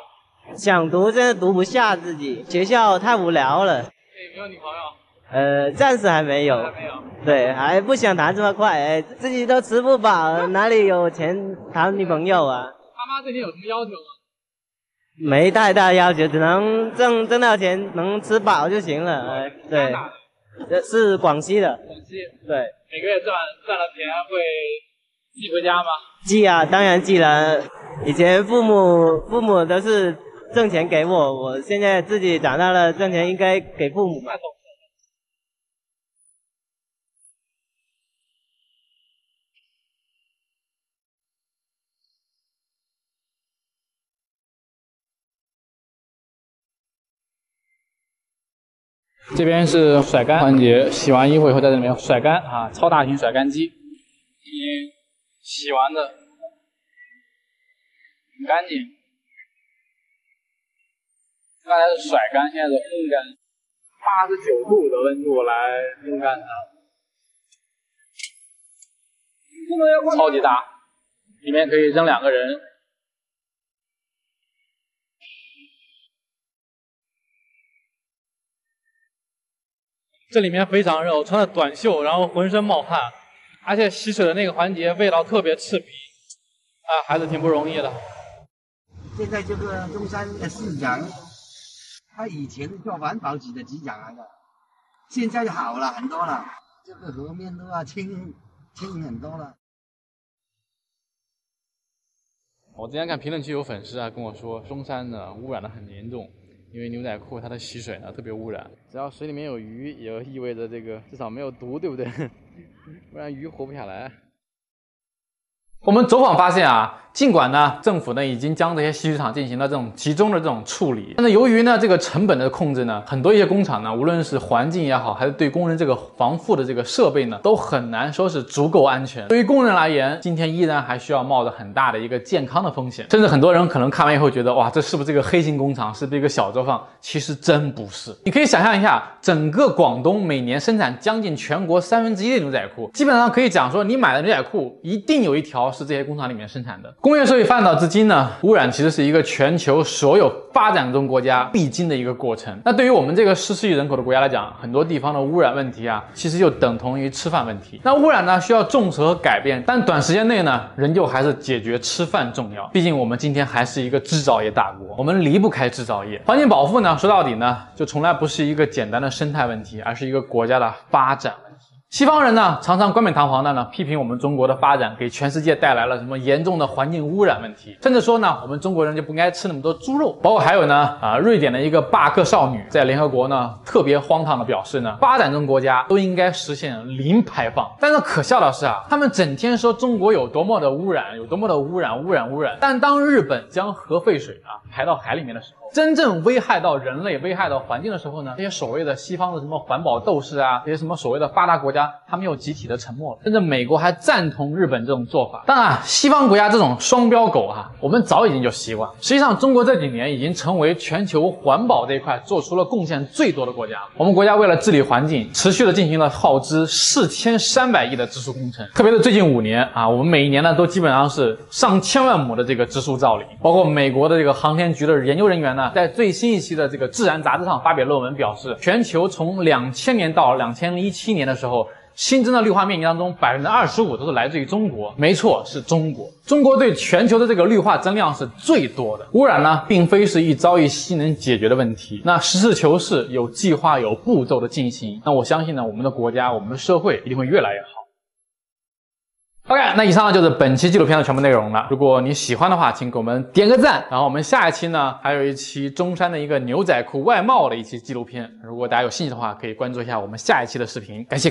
想读，真的读不下自己，学校太无聊了。没有女朋友？暂时还没有。还没有。对，还不想谈这么快，自己都吃不饱，哪里有钱谈女朋友啊？爸妈对你有什么要求吗？没太大要求，只能挣到钱，能吃饱就行了。对，是广西的。广西。对。每个月赚了钱会寄回家吗？寄啊，当然寄了。以前父母都是挣钱给我，我现在自己长大了，挣钱应该给父母吧。这边是甩干环节，洗完衣服以后在这里面甩干啊，超大型甩干机，已经洗完的很干净。刚才是甩干，现在是烘干， 89度的温度来烘干它，超级大，里面可以扔2个人。这里面非常热，我穿了短袖，然后浑身冒汗，而且洗水的那个环节味道特别刺鼻，还是挺不容易的。现在这个中山的市长，他以前是做环保局的局长来的，现在就好了很多了，这个河面都要清很多了。我之前看评论区有粉丝跟我说，中山呢污染的很严重，因为牛仔裤它的洗水呢特别污染，只要水里面有鱼，也意味着这个至少没有毒，对不对？不然鱼活不下来。我们走访发现尽管呢政府呢已经将这些洗水厂进行了这种集中的这种处理，但是由于呢这个成本的控制呢，很多一些工厂呢，无论是环境也好，还是对工人这个防护的这个设备呢，都很难说是足够安全。对于工人而言，今天依然还需要冒着很大的一个健康的风险，甚至很多人可能看完以后觉得，哇，这是不是这个黑心工厂，是不是一个小作坊？其实真不是。你可以想象一下，整个广东每年生产将近全国1/3的牛仔裤，基本上可以讲说，你买的牛仔裤一定有一条是这些工厂里面生产的。工业社会发展到至今呢，污染其实是一个全球所有发展中国家必经的一个过程。那对于我们这个14亿人口的国家来讲，很多地方的污染问题其实就等同于吃饭问题。那污染呢需要重视和改变，但短时间内呢，仍旧还是解决吃饭重要。毕竟我们今天还是一个制造业大国，我们离不开制造业。环境保护呢，说到底呢，就从来不是一个简单的生态问题，而是一个国家的发展问题。西方人呢，常常冠冕堂皇的批评我们中国的发展给全世界带来了什么严重的环境污染问题，甚至说呢，我们中国人就不应该吃那么多猪肉。包括还有呢，瑞典的一个罢课少女在联合国呢特别荒唐的表示呢，发展中国家都应该实现零排放。但是可笑的是他们整天说中国有多么的污染，有多么的污染，但当日本将核废水排到海里面的时候，真正危害到人类、危害到环境的时候呢，这些所谓的西方的什么环保斗士这些什么所谓的发达国家，他们又集体的沉默了。甚至美国还赞同日本这种做法。当然，西方国家这种双标狗我们早已经就习惯。实际上，中国这几年已经成为全球环保这一块做出了贡献最多的国家。我们国家为了治理环境，持续的进行了耗资4300亿的植树工程。特别是最近5年我们每一年呢都基本上是上千万亩的这个植树造林。包括美国的这个航天局的研究人员呢，在最新一期的这个《自然》杂志上发表论文表示，全球从2000年到2017年的时候，新增的绿化面积当中25%都是来自于中国。没错，是中国。中国对全球的这个绿化增量是最多的。污染呢，并非是一朝一夕能解决的问题。那实事求是，有计划、有步骤的进行，那我相信呢，我们的国家、我们的社会一定会越来越好。OK， 那以上呢就是本期纪录片的全部内容了。如果你喜欢的话，请给我们点个赞。然后我们下一期呢，还有一期中山的一个牛仔裤外贸的一期纪录片。如果大家有兴趣的话，可以关注一下我们下一期的视频。感谢。